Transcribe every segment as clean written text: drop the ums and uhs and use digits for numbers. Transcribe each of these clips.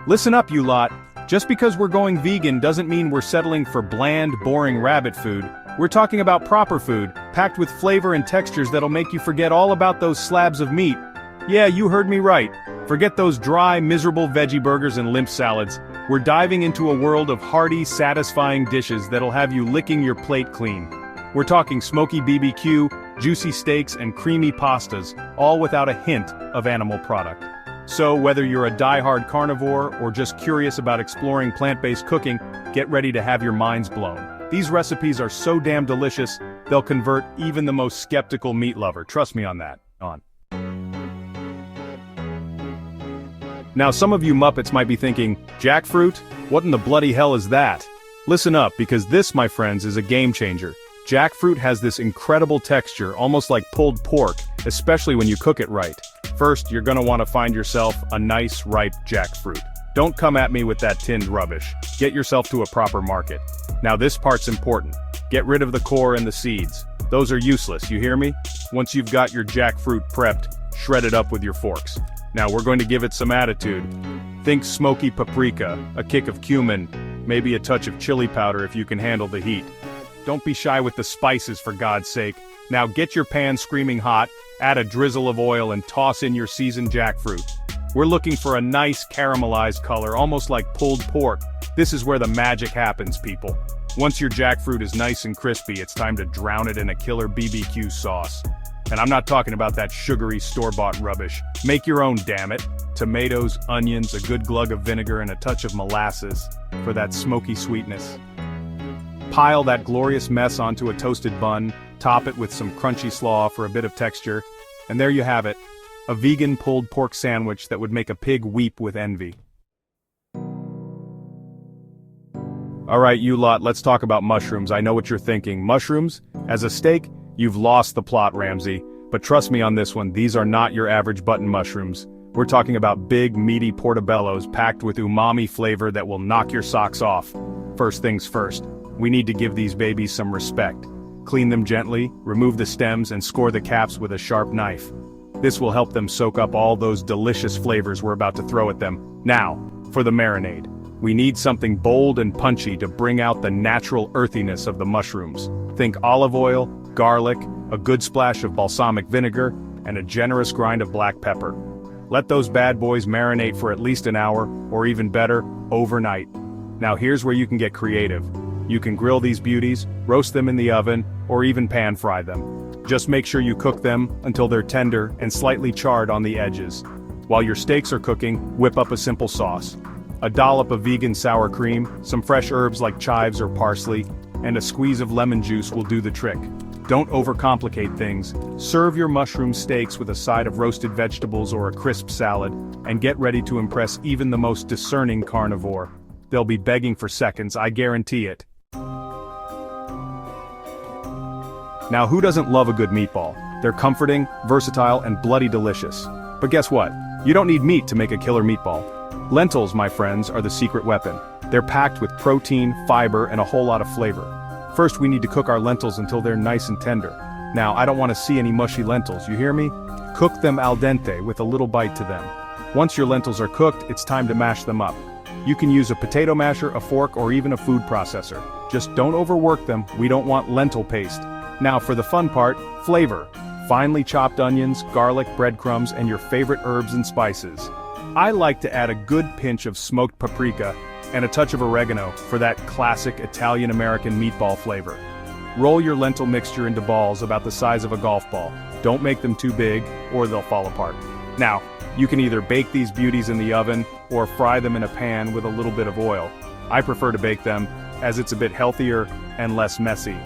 Listen up, you lot. Just because we're going vegan doesn't mean we're settling for bland, boring rabbit food. We're talking about proper food, packed with flavor and textures that'll make you forget all about those slabs of meat. Yeah, you heard me right. Forget those dry, miserable veggie burgers and limp salads. We're diving into a world of hearty, satisfying dishes that'll have you licking your plate clean. We're talking smoky BBQ, juicy steaks, and creamy pastas, all without a hint of animal product. So, whether you're a die-hard carnivore or just curious about exploring plant-based cooking, get ready to have your minds blown. These recipes are so damn delicious, they'll convert even the most skeptical meat lover. Trust me on that. Now some of you Muppets might be thinking, jackfruit? What in the bloody hell is that? Listen up, because this, my friends, is a game changer. Jackfruit has this incredible texture, almost like pulled pork, especially when you cook it right. First, you're gonna want to find yourself a nice, ripe jackfruit. Don't come at me with that tinned rubbish. Get yourself to a proper market. Now this part's important. Get rid of the core and the seeds. Those are useless, you hear me? Once you've got your jackfruit prepped, shred it up with your forks. Now we're going to give it some attitude. Think smoky paprika, a kick of cumin, maybe a touch of chili powder if you can handle the heat. Don't be shy with the spices, for God's sake. Now get your pan screaming hot, add a drizzle of oil and toss in your seasoned jackfruit. We're looking for a nice caramelized color, almost like pulled pork. This is where the magic happens, people. Once your jackfruit is nice and crispy, it's time to drown it in a killer BBQ sauce. And I'm not talking about that sugary store-bought rubbish. Make your own, damn it. Tomatoes, onions, a good glug of vinegar, and a touch of molasses for that smoky sweetness. Pile that glorious mess onto a toasted bun, top it with some crunchy slaw for a bit of texture, and there you have it. A vegan pulled pork sandwich that would make a pig weep with envy. Alright, you lot, let's talk about mushrooms. I know what you're thinking. Mushrooms? As a steak? You've lost the plot, Ramsay. But trust me on this one, these are not your average button mushrooms. We're talking about big, meaty portobellos packed with umami flavor that will knock your socks off. First things first, we need to give these babies some respect. Clean them gently, remove the stems, and score the caps with a sharp knife. This will help them soak up all those delicious flavors we're about to throw at them. Now, for the marinade. We need something bold and punchy to bring out the natural earthiness of the mushrooms. Think olive oil, garlic, a good splash of balsamic vinegar, and a generous grind of black pepper. Let those bad boys marinate for at least an hour, or even better, overnight. Now here's where you can get creative. You can grill these beauties, roast them in the oven, or even pan fry them. Just make sure you cook them until they're tender and slightly charred on the edges. While your steaks are cooking, whip up a simple sauce. A dollop of vegan sour cream, some fresh herbs like chives or parsley, and a squeeze of lemon juice will do the trick. Don't overcomplicate things. Serve your mushroom steaks with a side of roasted vegetables or a crisp salad, and get ready to impress even the most discerning carnivore. They'll be begging for seconds, I guarantee it. Now who doesn't love a good meatball? They're comforting, versatile, and bloody delicious. But guess what? You don't need meat to make a killer meatball. Lentils, my friends, are the secret weapon. They're packed with protein, fiber, and a whole lot of flavor. First, we need to cook our lentils until they're nice and tender. Now, I don't want to see any mushy lentils, you hear me? Cook them al dente with a little bite to them. Once your lentils are cooked, it's time to mash them up. You can use a potato masher, a fork, or even a food processor. Just don't overwork them, we don't want lentil paste. Now for the fun part, flavor. Finely chopped onions, garlic, breadcrumbs, and your favorite herbs and spices. I like to add a good pinch of smoked paprika and a touch of oregano for that classic Italian-American meatball flavor. Roll your lentil mixture into balls about the size of a golf ball. Don't make them too big, or they'll fall apart. Now, you can either bake these beauties in the oven, or fry them in a pan with a little bit of oil. I prefer to bake them, as it's a bit healthier and less messy.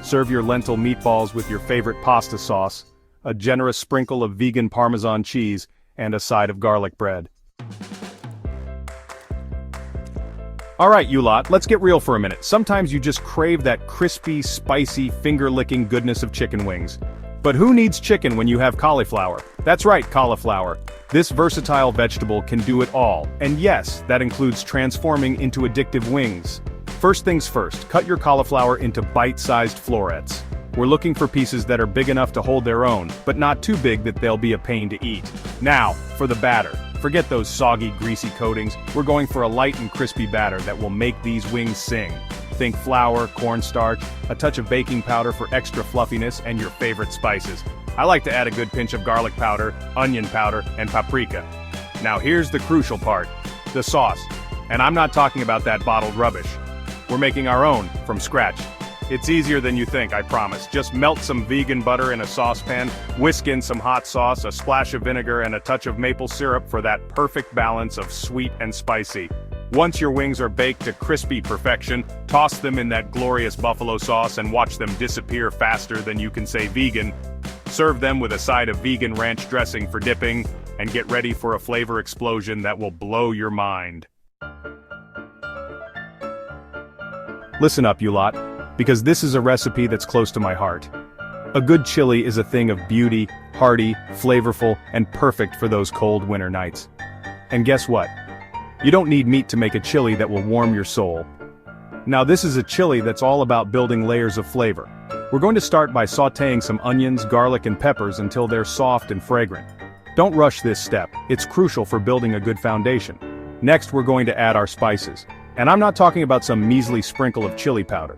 Serve your lentil meatballs with your favorite pasta sauce, a generous sprinkle of vegan Parmesan cheese, and a side of garlic bread. Alright, you lot, let's get real for a minute. Sometimes you just crave that crispy, spicy, finger-licking goodness of chicken wings. But who needs chicken when you have cauliflower? That's right, cauliflower. This versatile vegetable can do it all, and yes, that includes transforming into addictive wings. First things first, cut your cauliflower into bite-sized florets. We're looking for pieces that are big enough to hold their own, but not too big that they'll be a pain to eat. Now, for the batter. Forget those soggy, greasy coatings. We're going for a light and crispy batter that will make these wings sing. Think flour, cornstarch, a touch of baking powder for extra fluffiness, and your favorite spices. I like to add a good pinch of garlic powder, onion powder, and paprika. Now here's the crucial part, the sauce. And I'm not talking about that bottled rubbish. We're making our own, from scratch. It's easier than you think, I promise. Just melt some vegan butter in a saucepan, whisk in some hot sauce, a splash of vinegar, and a touch of maple syrup for that perfect balance of sweet and spicy. Once your wings are baked to crispy perfection, toss them in that glorious buffalo sauce and watch them disappear faster than you can say vegan. Serve them with a side of vegan ranch dressing for dipping, and get ready for a flavor explosion that will blow your mind. Listen up, you lot, because this is a recipe that's close to my heart. A good chili is a thing of beauty, hearty, flavorful, and perfect for those cold winter nights. And guess what? You don't need meat to make a chili that will warm your soul. Now this is a chili that's all about building layers of flavor. We're going to start by sautéing some onions, garlic, and peppers until they're soft and fragrant. Don't rush this step, it's crucial for building a good foundation. Next we're going to add our spices. And I'm not talking about some measly sprinkle of chili powder.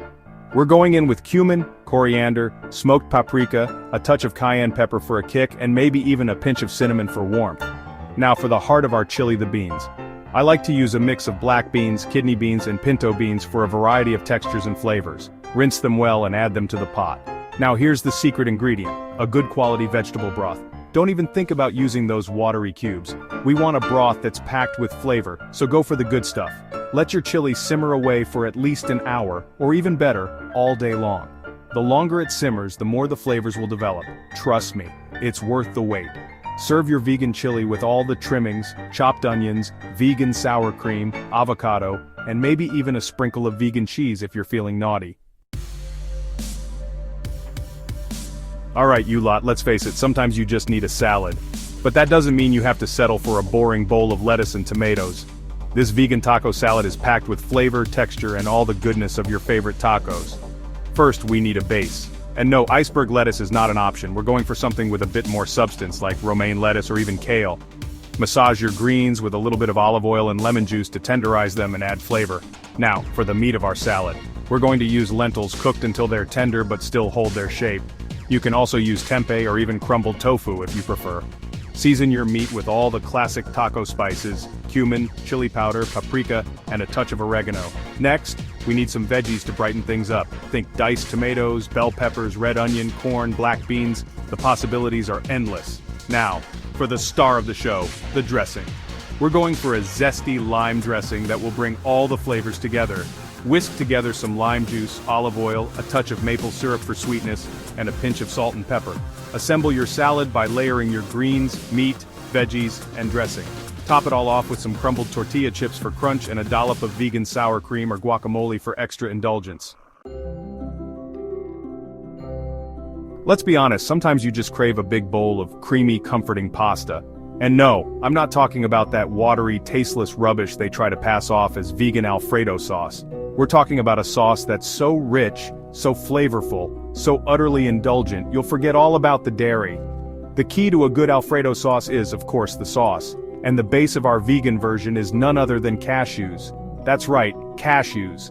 We're going in with cumin, coriander, smoked paprika, a touch of cayenne pepper for a kick, and maybe even a pinch of cinnamon for warmth. Now for the heart of our chili, the beans. I like to use a mix of black beans, kidney beans, and pinto beans for a variety of textures and flavors. Rinse them well and add them to the pot. Now here's the secret ingredient, a good quality vegetable broth. Don't even think about using those watery cubes. We want a broth that's packed with flavor, so go for the good stuff. Let your chili simmer away for at least an hour, or even better, all day long. The longer it simmers, the more the flavors will develop. Trust me, it's worth the wait. Serve your vegan chili with all the trimmings, chopped onions, vegan sour cream, avocado, and maybe even a sprinkle of vegan cheese if you're feeling naughty. Alright you lot, let's face it, sometimes you just need a salad. But that doesn't mean you have to settle for a boring bowl of lettuce and tomatoes. This vegan taco salad is packed with flavor, texture, and all the goodness of your favorite tacos. First, we need a base. And no, iceberg lettuce is not an option. We're going for something with a bit more substance, like romaine lettuce or even kale. Massage your greens with a little bit of olive oil and lemon juice to tenderize them and add flavor. Now, for the meat of our salad. We're going to use lentils cooked until they're tender but still hold their shape. You can also use tempeh or even crumbled tofu if you prefer. Season your meat with all the classic taco spices, cumin, chili powder, paprika, and a touch of oregano. Next, we need some veggies to brighten things up. Think diced tomatoes, bell peppers, red onion, corn, black beans. The possibilities are endless. Now, for the star of the show, the dressing. We're going for a zesty lime dressing that will bring all the flavors together. Whisk together some lime juice, olive oil, a touch of maple syrup for sweetness, and a pinch of salt and pepper. Assemble your salad by layering your greens, meat, veggies, and dressing. Top it all off with some crumbled tortilla chips for crunch and a dollop of vegan sour cream or guacamole for extra indulgence. Let's be honest, sometimes you just crave a big bowl of creamy, comforting pasta. And no, I'm not talking about that watery, tasteless rubbish they try to pass off as vegan Alfredo sauce. We're talking about a sauce that's so rich, so flavorful, so utterly indulgent, you'll forget all about the dairy. The key to a good Alfredo sauce is, of course, the sauce. And the base of our vegan version is none other than cashews. That's right, cashews.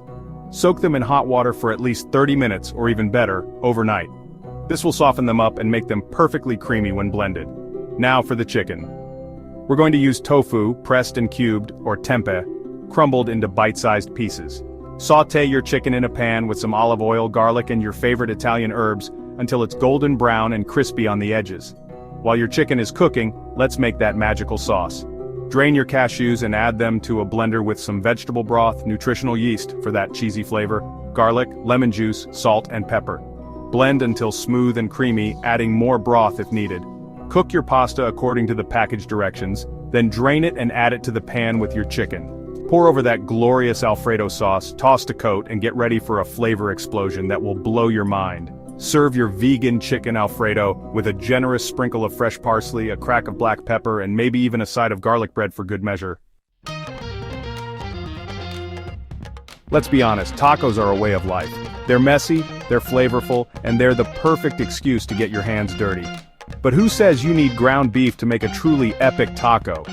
Soak them in hot water for at least 30 minutes, or even better, overnight. This will soften them up and make them perfectly creamy when blended. Now for the chicken. We're going to use tofu, pressed and cubed, or tempeh, crumbled into bite-sized pieces. Sauté your chicken in a pan with some olive oil, garlic, and your favorite Italian herbs until it's golden brown and crispy on the edges. While your chicken is cooking, let's make that magical sauce. Drain your cashews and add them to a blender with some vegetable broth, nutritional yeast for that cheesy flavor, garlic, lemon juice, salt, and pepper. Blend until smooth and creamy, adding more broth if needed. Cook your pasta according to the package directions, then drain it and add it to the pan with your chicken. Pour over that glorious Alfredo sauce, toss to coat, and get ready for a flavor explosion that will blow your mind. Serve your vegan chicken Alfredo with a generous sprinkle of fresh parsley, a crack of black pepper, and maybe even a side of garlic bread for good measure. Let's be honest, tacos are a way of life. They're messy, they're flavorful, and they're the perfect excuse to get your hands dirty. But who says you need ground beef to make a truly epic taco?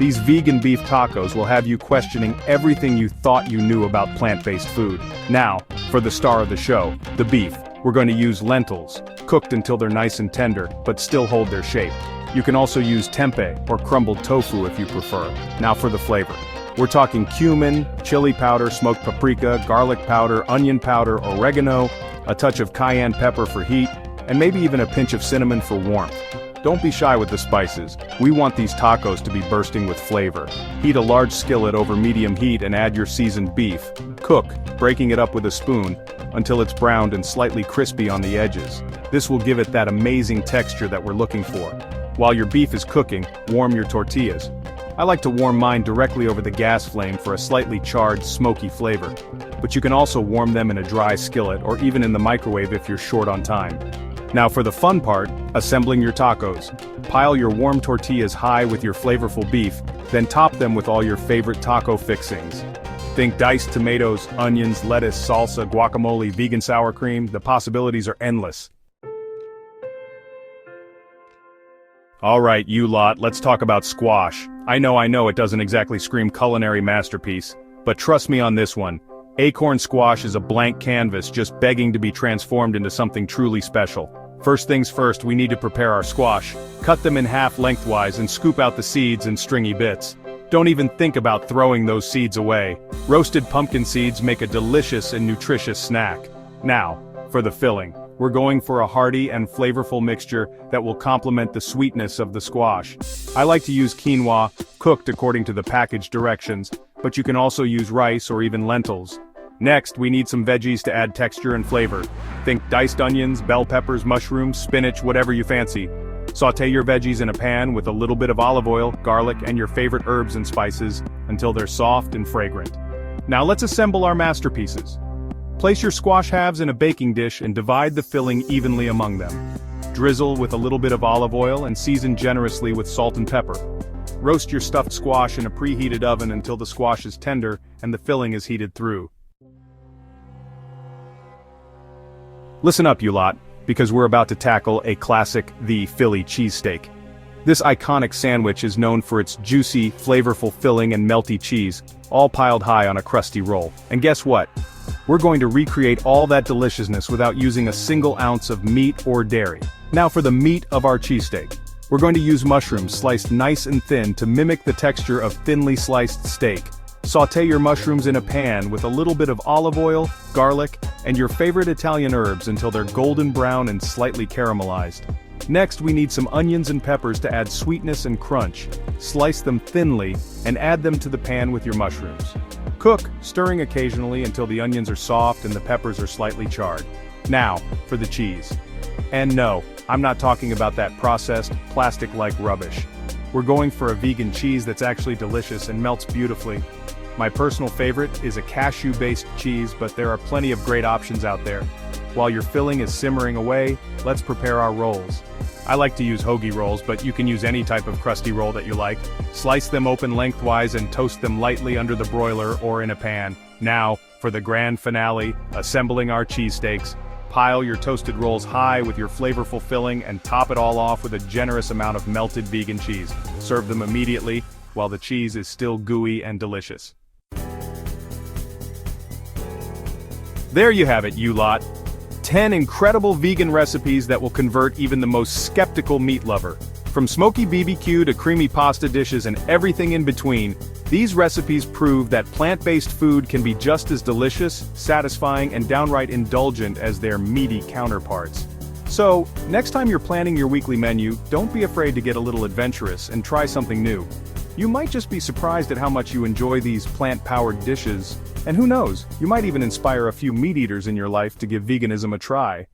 These vegan beef tacos will have you questioning everything you thought you knew about plant-based food. Now, for the star of the show, the beef. We're going to use lentils, cooked until they're nice and tender, but still hold their shape. You can also use tempeh or crumbled tofu if you prefer. Now for the flavor. We're talking cumin, chili powder, smoked paprika, garlic powder, onion powder, oregano, a touch of cayenne pepper for heat, and maybe even a pinch of cinnamon for warmth. Don't be shy with the spices. We want these tacos to be bursting with flavor. Heat a large skillet over medium heat and add your seasoned beef. Cook, breaking it up with a spoon, until it's browned and slightly crispy on the edges. This will give it that amazing texture that we're looking for. While your beef is cooking, warm your tortillas. I like to warm mine directly over the gas flame for a slightly charred, smoky flavor. But you can also warm them in a dry skillet or even in the microwave if you're short on time. Now for the fun part, assembling your tacos. Pile your warm tortillas high with your flavorful beef, then top them with all your favorite taco fixings. Think diced tomatoes, onions, lettuce, salsa, guacamole, vegan sour cream. The possibilities are endless. Alright, you lot, let's talk about squash. I know it doesn't exactly scream culinary masterpiece, but trust me on this one. Acorn squash is a blank canvas just begging to be transformed into something truly special. First things first, we need to prepare our squash. Cut them in half lengthwise and scoop out the seeds and stringy bits. Don't even think about throwing those seeds away. Roasted pumpkin seeds make a delicious and nutritious snack. Now, for the filling. We're going for a hearty and flavorful mixture that will complement the sweetness of the squash. I like to use quinoa, cooked according to the package directions, but you can also use rice or even lentils. Next, we need some veggies to add texture and flavor. Think diced onions, bell peppers, mushrooms, spinach, whatever you fancy. Sauté your veggies in a pan with a little bit of olive oil, garlic, and your favorite herbs and spices until they're soft and fragrant. Now let's assemble our masterpieces. Place your squash halves in a baking dish and divide the filling evenly among them. Drizzle with a little bit of olive oil and season generously with salt and pepper. Roast your stuffed squash in a preheated oven until the squash is tender and the filling is heated through. Listen up, you lot, because we're about to tackle a classic, the Philly cheesesteak. This iconic sandwich is known for its juicy, flavorful filling and melty cheese, all piled high on a crusty roll. And guess what? We're going to recreate all that deliciousness without using a single ounce of meat or dairy. Now for the meat of our cheesesteak. We're going to use mushrooms sliced nice and thin to mimic the texture of thinly sliced steak. Sauté your mushrooms in a pan with a little bit of olive oil, garlic, and your favorite Italian herbs until they're golden brown and slightly caramelized. Next, we need some onions and peppers to add sweetness and crunch. Slice them thinly and add them to the pan with your mushrooms. Cook, stirring occasionally until the onions are soft and the peppers are slightly charred. Now, for the cheese. And no, I'm not talking about that processed, plastic-like rubbish. We're going for a vegan cheese that's actually delicious and melts beautifully. My personal favorite is a cashew-based cheese, but there are plenty of great options out there. While your filling is simmering away, let's prepare our rolls. I like to use hoagie rolls, but you can use any type of crusty roll that you like. Slice them open lengthwise and toast them lightly under the broiler or in a pan. Now, for the grand finale, assembling our cheesesteaks. Pile your toasted rolls high with your flavorful filling and top it all off with a generous amount of melted vegan cheese. Serve them immediately, while the cheese is still gooey and delicious. There you have it, you lot. 10 incredible vegan recipes that will convert even the most skeptical meat lover. From smoky BBQ to creamy pasta dishes and everything in between, these recipes prove that plant-based food can be just as delicious, satisfying, and downright indulgent as their meaty counterparts. So, next time you're planning your weekly menu, don't be afraid to get a little adventurous and try something new. You might just be surprised at how much you enjoy these plant-powered dishes, and who knows, you might even inspire a few meat eaters in your life to give veganism a try.